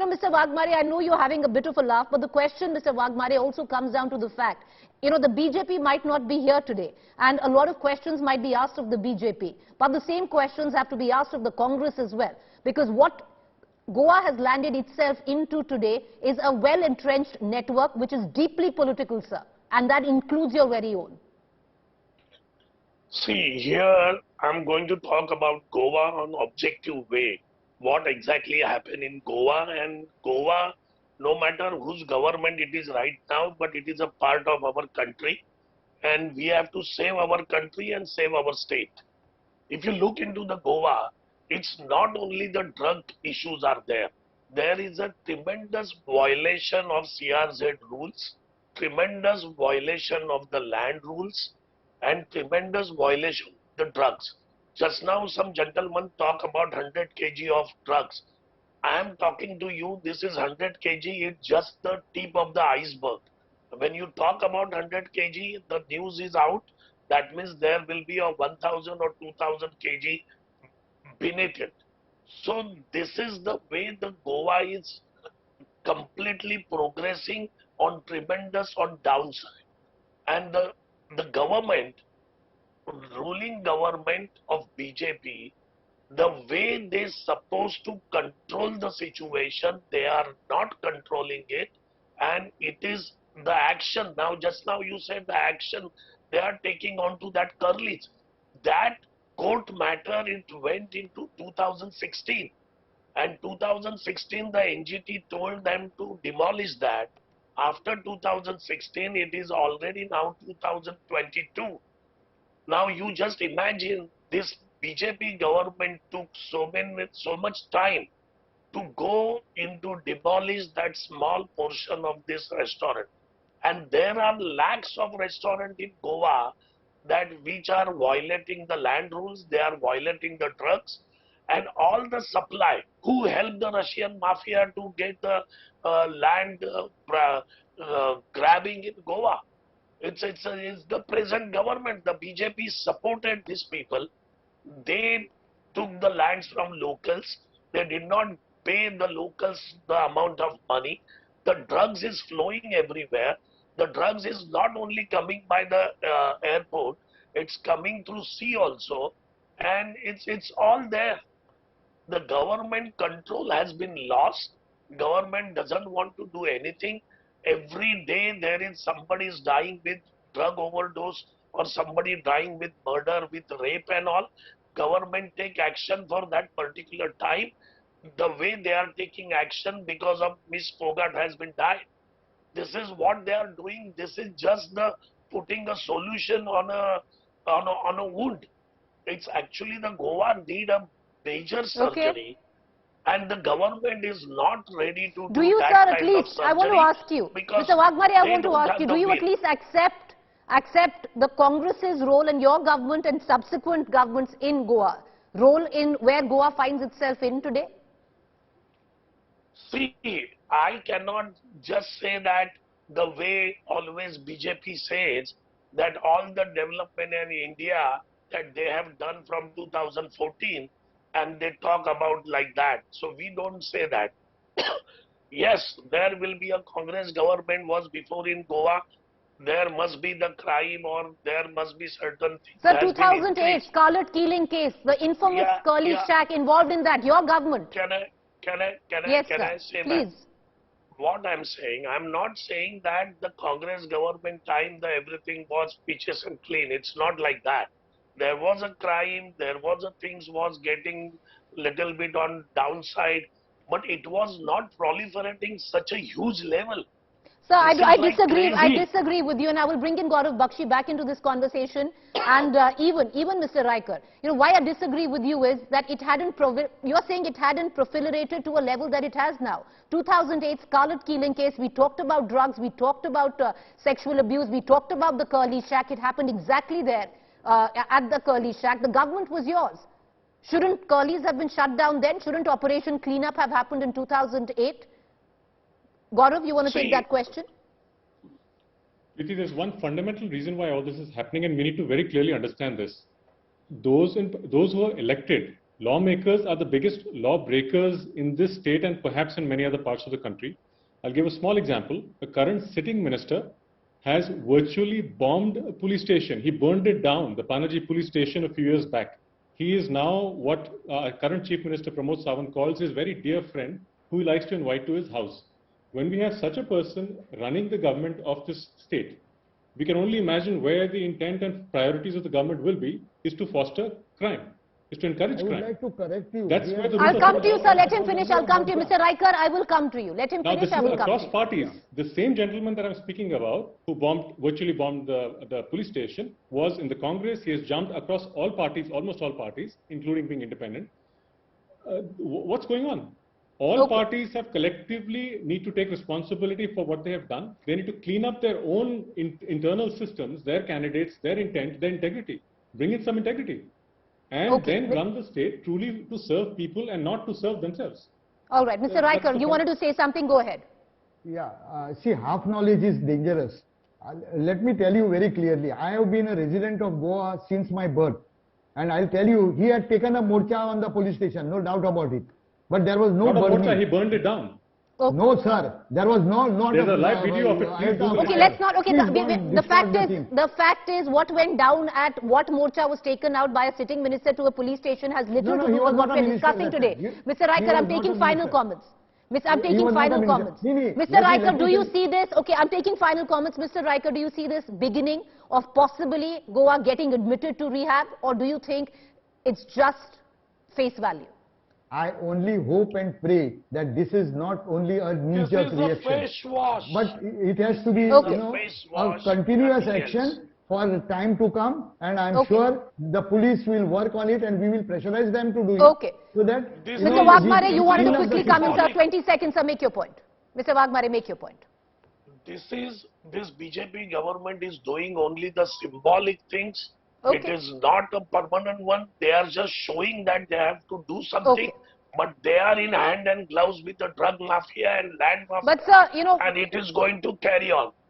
Mr. Wagmare, I know you're having a bit of a laugh, but the question, Mr. Wagmare, also comes down to the fact, the BJP might not be here today, and a lot of questions might be asked of the BJP, but the same questions have to be asked of the Congress as well, because what Goa has landed itself into today is a well-entrenched network which is deeply political, sir, and that includes your very own. See, here I'm going to talk about Goa on objective way. What exactly happened in Goa, and Goa, no matter whose government it is right now, but it is a part of our country, and we have to save our country and save our state. If you look into the Goa, it's not only the drug issues are there. There is a tremendous violation of CRZ rules, tremendous violation of the land rules, and tremendous violation of the drugs. Just now some gentlemen talk about 100 kg of drugs. I am talking to you, this is 100 kg, it's just the tip of the iceberg. When you talk about 100 kg, the news is out. That means there will be a 1000 or 2000 kg beneath it. So this is the way the Goa is completely progressing on tremendous on downside. And the government, ruling government of BJP, the way they're supposed to control the situation, they are not controlling it, and it is the action. Now, just now you said the action they are taking on to that Curlie. That court matter, it went into 2016, and 2016 the NGT told them to demolish that. After 2016, it is already now 2022. Now you just imagine this BJP government took so much time to go into demolish that small portion of this restaurant. And there are lakhs of restaurants in Goa that which are violating the land rules, they are violating the drugs, and all the supply. Who helped the Russian mafia to get the land grabbing in Goa? It's the present government. The BJP supported these people. They took the lands from locals. They did not pay the locals the amount of money. The drugs is flowing everywhere. The drugs is not only coming by the airport, it's coming through sea also, and it's all there. The government control has been lost. Government doesn't want to do anything. Every day there is somebody is dying with drug overdose, or somebody dying with murder, with rape and all. Government take action for that particular time. The way they are taking action because of Miss Phogat has been died. This is what they are doing. This is just the putting a solution on a wound. It's actually the Goa need a major surgery, and the government is not ready to do you, that sir, kind at least, of surgery. I want to ask you, Mr. Wagmare, I want to ask you, do you at least accept the Congress's role and your government and subsequent governments in Goa, role in where Goa finds itself in today? See, I cannot just say that the way always BJP says that all the development in India that they have done from 2014, and they talk about like that. So we don't say that. Yes, there will be a Congress government was before in Goa. There must be the crime, or there must be certain things. Sir, 2008 Scarlet killing case, the infamous Curlie shack involved in that, your government. Can I say please. that? What I'm saying, I'm not saying that the Congress government time the everything was peaches and clean. It's not like that. There was a crime, there was a things was getting little bit on downside, but it was not proliferating such a huge level. Sir, I disagree with you, and I will bring in Gaurav Bakshi back into this conversation, and even Mr. Riker. Why I disagree with you is that it hadn't, you're saying it hadn't proliferated to a level that it has now. 2008 Scarlet killing case, we talked about drugs, we talked about sexual abuse, we talked about the Curlie shack. It happened exactly there, at the Curlie shack. The government was yours. Shouldn't Curlies have been shut down then? Shouldn't Operation Cleanup have happened in 2008? Gaurav, you want to take that question? There's one fundamental reason why all this is happening, and we need to very clearly understand this. Those who are elected Lawmakers are the biggest lawbreakers in this state and perhaps in many other parts of the country. I'll give a small example. The current sitting minister has virtually bombed a police station. He burned it down, the Panaji police station, a few years back. He is now what current Chief Minister Pramod Sawant calls his very dear friend, who he likes to invite to his house. When we have such a person running the government of this state, we can only imagine where the intent and priorities of the government will be, is to foster crime, is to encourage crime. I would like to correct you. That's where the I'll come to you, sir. Let him finish. I'll come to you. Mr. Riker, I will come to you. Let him Now, finish. this I is will come to across you. parties. The same gentleman that I'm speaking about, who virtually bombed the police station, was in the Congress. He has jumped across all parties, almost all parties, including being independent. What's going on? All parties have collectively need to take responsibility for what they have done. They need to clean up their own internal systems, their candidates, their intent, their integrity. Bring in some integrity. And then run the state truly to serve people and not to serve themselves. All right. Mr. Riker, you wanted to say something? Go ahead. Yeah, see, half knowledge is dangerous. Let me tell you very clearly, I have been a resident of Goa since my birth. And I'll tell you, he had taken a morcha on the police station, no doubt about it. But there was no burning. Morcha, he burned it down. No, sir. There was not. There's a live video of it. Okay, let's not. Okay, the fact is, what went down at what morcha was taken out by a sitting minister to a police station has little to do with what we're discussing today. Mr. Riker, I'm taking final comments. I'm taking final comments. Mr. Riker, do you see this? Okay, I'm taking final comments. Mr. Riker, do you see this beginning of possibly Goa getting admitted to rehab, or do you think it's just face value? I only hope and pray that this is not only a knee-jerk reaction, but it has to be, a continuous action for the time to come, and I'm sure the police will work on it and we will pressurize them to do it. So that Mr. Wagmare, you wanted to quickly come in, sir. 20 seconds, sir. Make your point. Mr. Wagmare, make your point. This BJP government is doing only the symbolic things. It is not a permanent one. They are just showing that they have to do something. But they are in hand and gloves with the drug mafia and land mafia. But sir, and it is going to carry on.